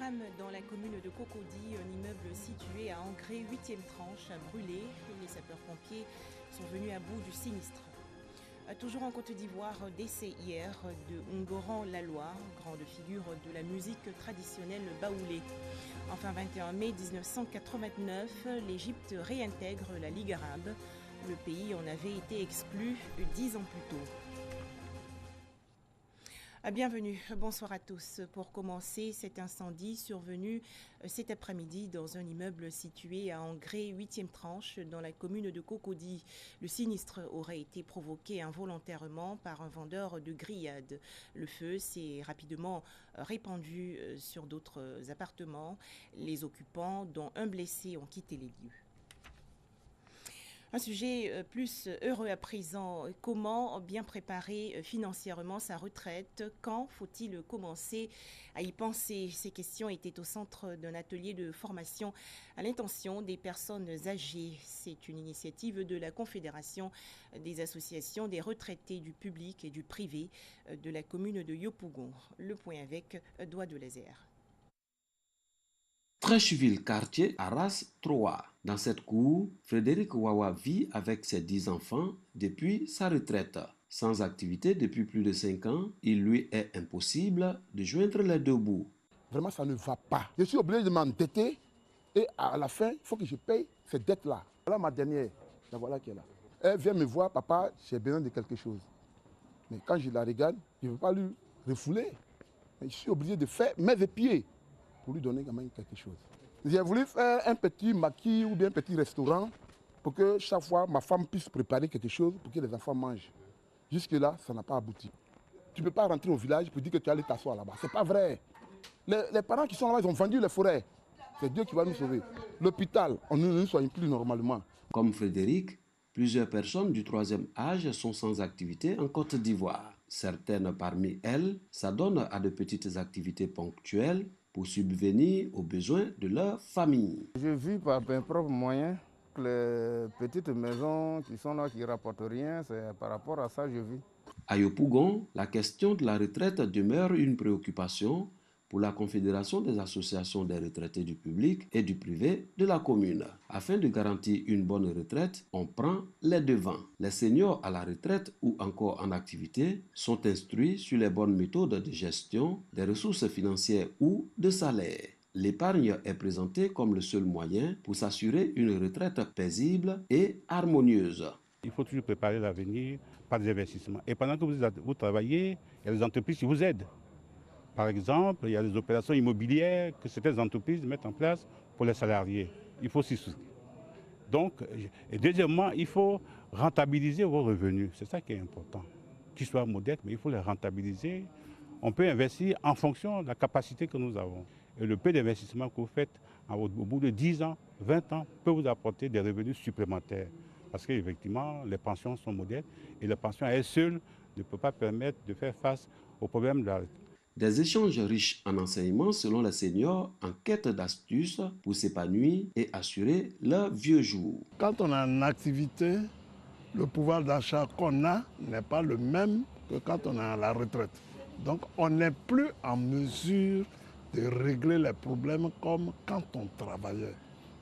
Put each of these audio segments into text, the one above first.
drame dans la commune de Cocody, un immeuble situé à Angré, 8e tranche, a brûlé. Les sapeurs-pompiers sont venus à bout du sinistre. Toujours en Côte d'Ivoire, décès hier de Ungoran Laloy, grande figure de la musique traditionnelle baoulée. Enfin, 21 mai 1989, l'Égypte réintègre la Ligue arabe. Le pays en avait été exclu 10 ans plus tôt. Bienvenue, bonsoir à tous. Pour commencer, cet incendie survenu cet après-midi dans un immeuble situé à Angré, 8e tranche, dans la commune de Cocody. Le sinistre aurait été provoqué involontairement par un vendeur de grillades. Le feu s'est rapidement répandu sur d'autres appartements. Les occupants, dont un blessé, ont quitté les lieux. Un sujet plus heureux à présent. Comment bien préparer financièrement sa retraite? Quand faut-il commencer à y penser? Ces questions étaient au centre d'un atelier de formation à l'intention des personnes âgées. C'est une initiative de la Confédération des associations des retraités du public et du privé de la commune de Yopougon. Le point avec Doigt de Lézère. Trècheville, quartier Arras 3. Dans cette cour, Frédéric Wawa vit avec ses 10 enfants depuis sa retraite. Sans activité depuis plus de 5 ans, il lui est impossible de joindre les deux bouts. Vraiment, ça ne va pas. Je suis obligé de m'endetter et à la fin, il faut que je paye ces dettes-là. Voilà ma dernière, la voilà qui est là. Elle vient me voir, papa, j'ai besoin de quelque chose. Mais quand je la regarde, je ne veux pas lui refouler. Mais je suis obligé de faire mes pieds pour lui donner quand même quelque chose. J'ai voulu faire un petit maquis ou bien un petit restaurant pour que chaque fois ma femme puisse préparer quelque chose pour que les enfants mangent. Jusque-là, ça n'a pas abouti. Tu ne peux pas rentrer au village pour dire que tu allais t'asseoir là-bas. Ce n'est pas vrai. Les parents qui sont là-bas, ils ont vendu les forêts. C'est Dieu qui va nous sauver. L'hôpital, on ne nous soigne plus normalement. Comme Frédéric, plusieurs personnes du 3e âge sont sans activité en Côte d'Ivoire. Certaines parmi elles s'adonnent à de petites activités ponctuelles pour subvenir aux besoins de leur famille. Je vis par mes propres moyens. Les petites maisons qui sont là, qui ne rapportent rien, c'est par rapport à ça que je vis. À Yopougon, la question de la retraite demeure une préoccupation pour la Confédération des associations des retraités du public et du privé de la commune. Afin de garantir une bonne retraite, on prend les devants. Les seniors à la retraite ou encore en activité sont instruits sur les bonnes méthodes de gestion des ressources financières ou de salaire. L'épargne est présentée comme le seul moyen pour s'assurer une retraite paisible et harmonieuse. Il faut toujours préparer l'avenir par des investissements. Et pendant que vous travaillez, il y a des entreprises qui vous aident. Par exemple, il y a des opérations immobilières que certaines entreprises mettent en place pour les salariés. Il faut s'y soucier. Donc, et deuxièmement, il faut rentabiliser vos revenus. C'est ça qui est important. Qu'ils soient modestes, mais il faut les rentabiliser. On peut investir en fonction de la capacité que nous avons. Et le peu d'investissement que vous faites au bout de 10 ans, 20 ans, peut vous apporter des revenus supplémentaires. Parce qu'effectivement, les pensions sont modestes et la pension à elle seule ne peut pas permettre de faire face aux problèmes de la retraite. Des échanges riches en enseignements selon les seniors en quête d'astuces pour s'épanouir et assurer leur vieux jour. Quand on a une activité, le pouvoir d'achat qu'on a n'est pas le même que quand on est à la retraite. Donc on n'est plus en mesure de régler les problèmes comme quand on travaillait.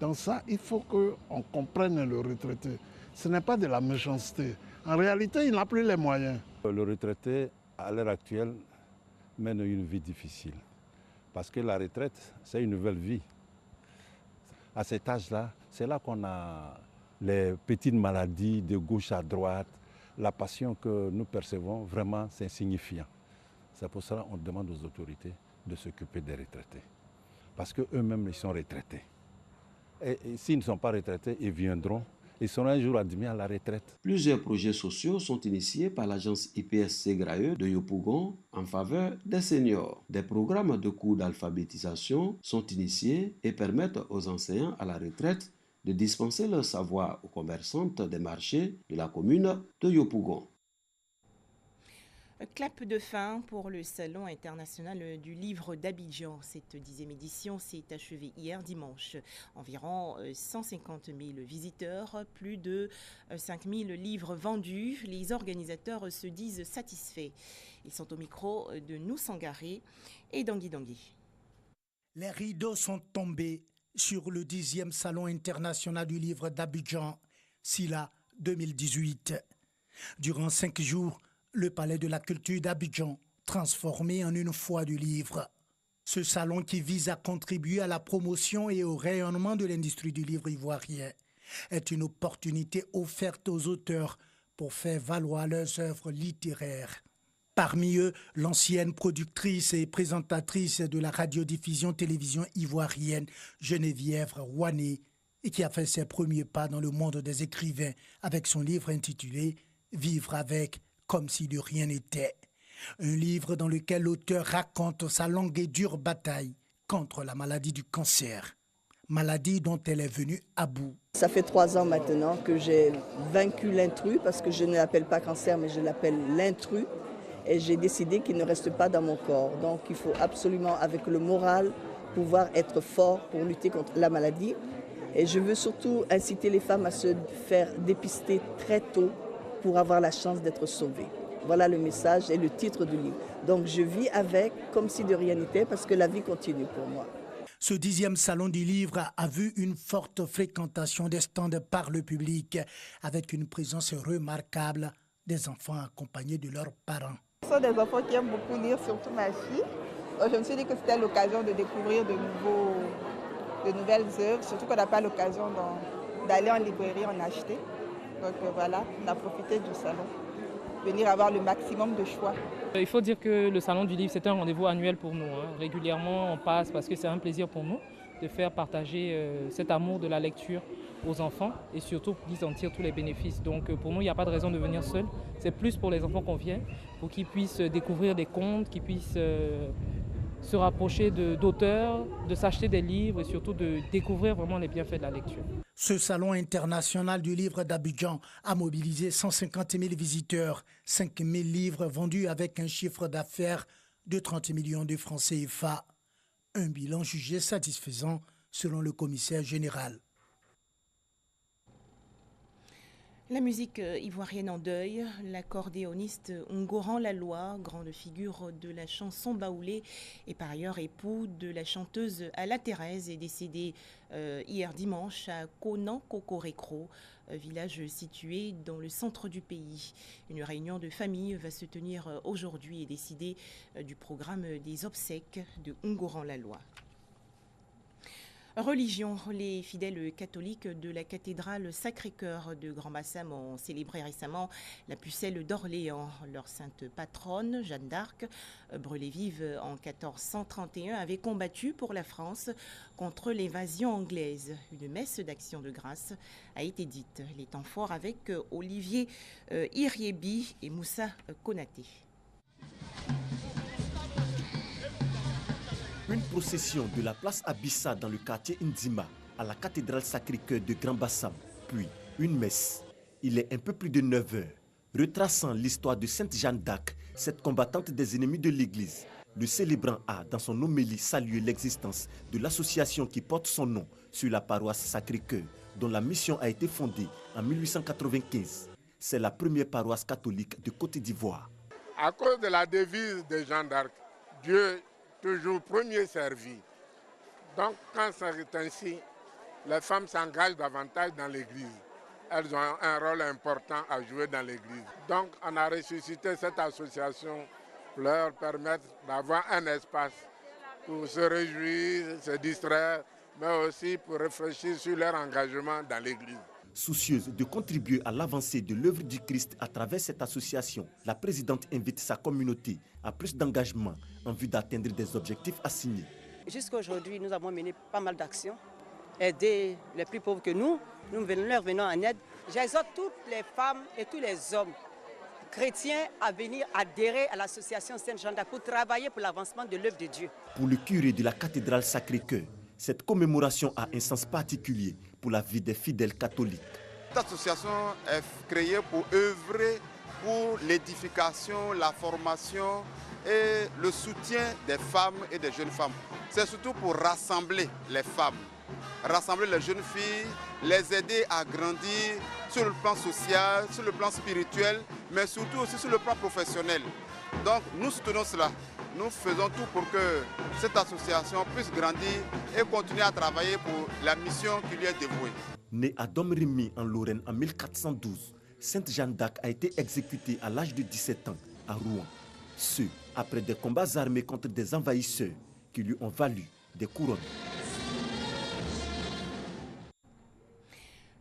Donc ça, il faut qu'on comprenne le retraité. Ce n'est pas de la méchanceté. En réalité, il n'a plus les moyens. Le retraité, à l'heure actuelle, mène une vie difficile. Parce que la retraite, c'est une nouvelle vie. À cet âge-là, c'est là qu'on a les petites maladies de gauche à droite. La passion que nous percevons, vraiment, c'est insignifiant. C'est pour cela qu'on demande aux autorités de s'occuper des retraités. Parce qu'eux-mêmes, ils sont retraités. Et s'ils ne sont pas retraités, ils viendront. Ils seront un jour admis à la retraite. Plusieurs projets sociaux sont initiés par l'agence IPSC Graeux de Yopougon en faveur des seniors. Des programmes de cours d'alphabétisation sont initiés et permettent aux enseignants à la retraite de dispenser leur savoir aux commerçantes des marchés de la commune de Yopougon. Clap de fin pour le Salon international du livre d'Abidjan. Cette 10e édition s'est achevée hier dimanche. Environ 150 000 visiteurs, plus de 5 000 livres vendus. Les organisateurs se disent satisfaits. Ils sont au micro de Nous Sangaré et d'Angui Dangui. Les rideaux sont tombés sur le 10e Salon international du livre d'Abidjan, SILA 2018. Durant 5 jours, le Palais de la Culture d'Abidjan, transformé en une foire du livre. Ce salon qui vise à contribuer à la promotion et au rayonnement de l'industrie du livre ivoirien est une opportunité offerte aux auteurs pour faire valoir leurs œuvres littéraires. Parmi eux, l'ancienne productrice et présentatrice de la radiodiffusion-télévision ivoirienne Geneviève Rouané, et qui a fait ses premiers pas dans le monde des écrivains avec son livre intitulé « Vivre avec, comme si de rien n'était ». Un livre dans lequel l'auteur raconte sa longue et dure bataille contre la maladie du cancer, maladie dont elle est venue à bout. Ça fait 3 ans maintenant que j'ai vaincu l'intrus, parce que je ne l'appelle pas cancer, mais je l'appelle l'intrus. Et j'ai décidé qu'il ne reste pas dans mon corps. Donc il faut absolument, avec le moral, pouvoir être fort pour lutter contre la maladie. Et je veux surtout inciter les femmes à se faire dépister très tôt pour avoir la chance d'être sauvées. Voilà le message et le titre du livre. Donc je vis avec comme si de rien n'était, parce que la vie continue pour moi. Ce 10e salon du livre a vu une forte fréquentation des stands par le public, avec une présence remarquable des enfants accompagnés de leurs parents. Ce sont des enfants qui aiment beaucoup lire, surtout ma fille. Je me suis dit que c'était l'occasion de découvrir de nouvelles œuvres, surtout qu'on n'a pas l'occasion d'aller en librairie en acheter. Donc voilà, on a profité du salon, venir avoir le maximum de choix. Il faut dire que le salon du livre, c'est un rendez-vous annuel pour nous. Régulièrement, on passe parce que c'est un plaisir pour nous de faire partager cet amour de la lecture aux enfants et surtout qu'ils en tirent tous les bénéfices. Donc pour nous, il n'y a pas de raison de venir seul. C'est plus pour les enfants qu'on vient, pour qu'ils puissent découvrir des contes, qu'ils puissent se rapprocher d'auteurs, de s'acheter des livres et surtout de découvrir vraiment les bienfaits de la lecture. Ce salon international du livre d'Abidjan a mobilisé 150 000 visiteurs, 5 000 livres vendus avec un chiffre d'affaires de 30 millions de francs CFA. Un bilan jugé satisfaisant selon le commissaire général. La musique ivoirienne en deuil, l'accordéoniste Ngoran Laloy, grande figure de la chanson baoulée et par ailleurs époux de la chanteuse Ala Thérèse, est décédé hier dimanche à Konan-Kokorekro, village situé dans le centre du pays. Une réunion de famille va se tenir aujourd'hui et décider du programme des obsèques de Ngoran Laloy. Religion, les fidèles catholiques de la cathédrale Sacré-Cœur de Grand-Bassam ont célébré récemment la Pucelle d'Orléans. Leur sainte patronne, Jeanne d'Arc, brûlée vive en 1431, avait combattu pour la France contre l'invasion anglaise. Une messe d'action de grâce a été dite. Les temps forts avec Olivier Iriebi et Moussa Konaté. Une procession de la place Abissa dans le quartier Ndima à la cathédrale Sacré-Cœur de Grand-Bassam, puis une messe. Il est un peu plus de 9 heures, retraçant l'histoire de Sainte Jeanne d'Arc, cette combattante des ennemis de l'Église. Le célébrant a, dans son homélie, salué l'existence de l'association qui porte son nom sur la paroisse Sacré-Cœur, dont la mission a été fondée en 1895. C'est la première paroisse catholique de Côte d'Ivoire. À cause de la devise de Jeanne d'Arc, Dieu toujours premier servi. Donc quand c'est ainsi, les femmes s'engagent davantage dans l'église. Elles ont un rôle important à jouer dans l'église. Donc on a ressuscité cette association pour leur permettre d'avoir un espace pour se réjouir, se distraire, mais aussi pour réfléchir sur leur engagement dans l'église. Soucieuse de contribuer à l'avancée de l'œuvre du Christ à travers cette association, la présidente invite sa communauté à plus d'engagement en vue d'atteindre des objectifs assignés. Jusqu'à aujourd'hui, nous avons mené pas mal d'actions, aider les plus pauvres que nous leur venons en aide. J'exhorte toutes les femmes et tous les hommes chrétiens à venir adhérer à l'association Sainte-Jeanne d'Arc pour travailler pour l'avancement de l'œuvre de Dieu. Pour le curé de la cathédrale Sacré-Cœur, cette commémoration a un sens particulier pour la vie des fidèles catholiques. Cette association est créée pour œuvrer pour l'édification, la formation et le soutien des femmes et des jeunes femmes. C'est surtout pour rassembler les femmes, rassembler les jeunes filles, les aider à grandir sur le plan social, sur le plan spirituel, mais surtout aussi sur le plan professionnel. Donc nous soutenons cela. nous faisons tout pour que cette association puisse grandir et continuer à travailler pour la mission qui lui est dévouée. Née à Domremy en Lorraine en 1412, Sainte Jeanne d'Arc a été exécutée à l'âge de 17 ans à Rouen. Ce, après des combats armés contre des envahisseurs qui lui ont valu des couronnes.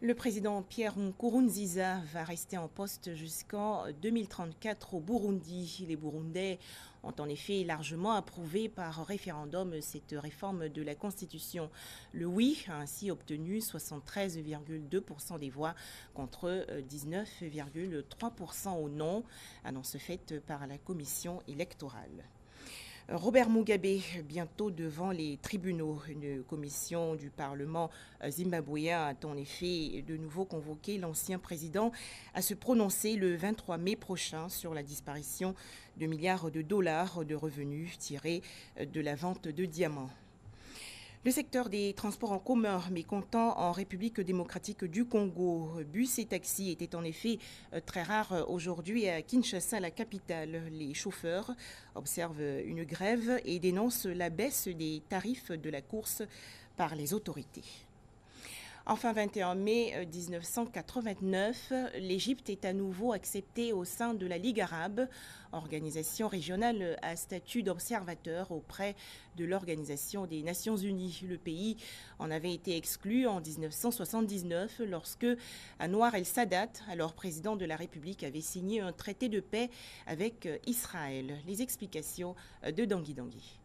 Le président Pierre Nkurunziza va rester en poste jusqu'en 2034 au Burundi. Les Burundais ont en effet largement approuvé par référendum cette réforme de la Constitution. Le oui a ainsi obtenu 73,2% des voix contre 19,3% au non, annonce faite par la commission électorale. Robert Mugabe, bientôt devant les tribunaux. Une commission du Parlement zimbabwéen a en effet de nouveau convoqué l'ancien président à se prononcer le 23 mai prochain sur la disparition de milliards de dollars de revenus tirés de la vente de diamants. Le secteur des transports en commun mécontent en République démocratique du Congo. Bus et taxis étaient en effet très rares aujourd'hui à Kinshasa, la capitale. Les chauffeurs observent une grève et dénoncent la baisse des tarifs de la course par les autorités. Enfin, 21 mai 1989, l'Égypte est à nouveau acceptée au sein de la Ligue arabe, organisation régionale à statut d'observateur auprès de l'Organisation des Nations Unies. Le pays en avait été exclu en 1979 lorsque Anwar el-Sadat, alors président de la République, avait signé un traité de paix avec Israël. Les explications de Dangui Dangui.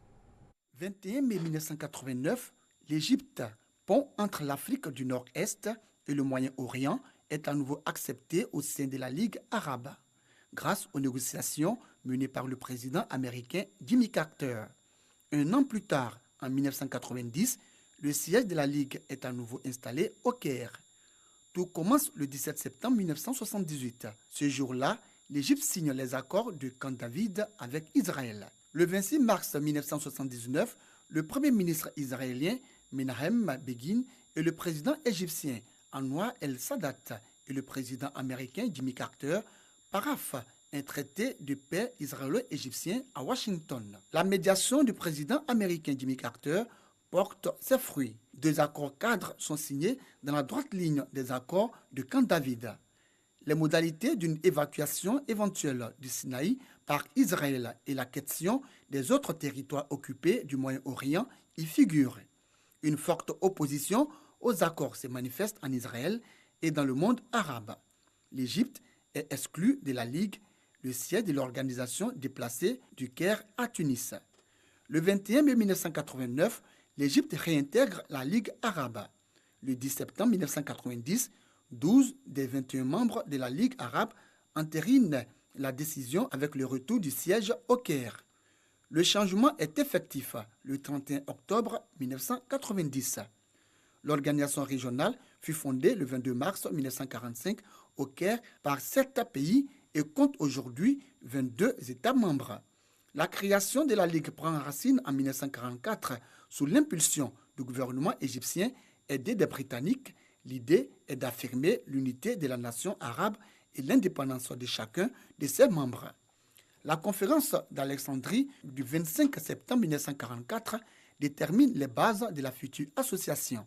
21 mai 1989, l'Égypte, pont entre l'Afrique du Nord-Est et le Moyen-Orient, est à nouveau accepté au sein de la Ligue arabe, grâce aux négociations menées par le président américain Jimmy Carter. Un an plus tard, en 1990, le siège de la Ligue est à nouveau installé au Caire. Tout commence le 17 septembre 1978. Ce jour-là, l'Égypte signe les accords de Camp David avec Israël. Le 26 mars 1979, le premier ministre israélien Menahem Begin et le président égyptien Anwar el-Sadat et le président américain Jimmy Carter paraphent un traité de paix israélo-égyptien à Washington. La médiation du président américain Jimmy Carter porte ses fruits. 2 accords cadres sont signés dans la droite ligne des accords de Camp David. Les modalités d'une évacuation éventuelle du Sinaï par Israël et la question des autres territoires occupés du Moyen-Orient y figurent. Une forte opposition aux accords se manifeste en Israël et dans le monde arabe. L'Égypte est exclue de la Ligue, le siège de l'organisation déplacée du Caire à Tunis. Le 21 mai 1989, l'Égypte réintègre la Ligue arabe. Le 10 septembre 1990, 12 des 21 membres de la Ligue arabe entérinent la décision avec le retour du siège au Caire. Le changement est effectif le 31 octobre 1990. L'organisation régionale fut fondée le 22 mars 1945 au Caire par 7 pays et compte aujourd'hui 22 États membres. La création de la Ligue prend racine en 1944 sous l'impulsion du gouvernement égyptien aidé des Britanniques. L'idée est d'affirmer l'unité de la nation arabe et l'indépendance de chacun de ses membres. La conférence d'Alexandrie du 25 septembre 1944 détermine les bases de la future association.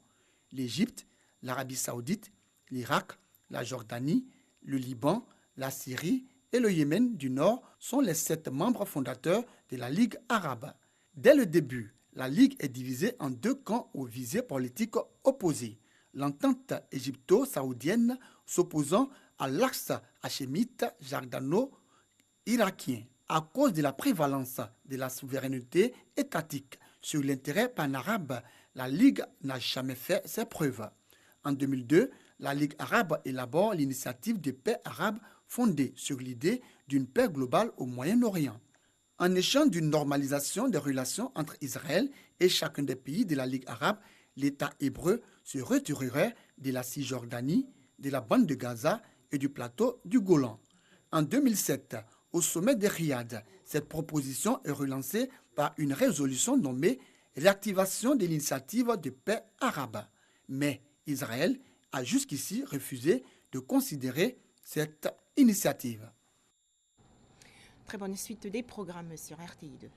L'Égypte, l'Arabie saoudite, l'Irak, la Jordanie, le Liban, la Syrie et le Yémen du Nord sont les 7 membres fondateurs de la Ligue arabe. Dès le début, la Ligue est divisée en 2 camps aux visées politiques opposées. L'entente égypto-saoudienne s'opposant à l'axe hachémite jordano-irakien. À cause de la prévalence de la souveraineté étatique sur l'intérêt panarabe, la Ligue n'a jamais fait ses preuves. En 2002, la Ligue arabe élabore l'initiative de paix arabe fondée sur l'idée d'une paix globale au Moyen-Orient. En échange d'une normalisation des relations entre Israël et chacun des pays de la Ligue arabe, l'État hébreu se retirerait de la Cisjordanie, de la bande de Gaza et du plateau du Golan. En 2007, au sommet de Riyad, cette proposition est relancée par une résolution nommée « Réactivation de l'initiative de paix arabe ». Mais Israël a jusqu'ici refusé de considérer cette initiative. Très bonne suite des programmes sur RTI2.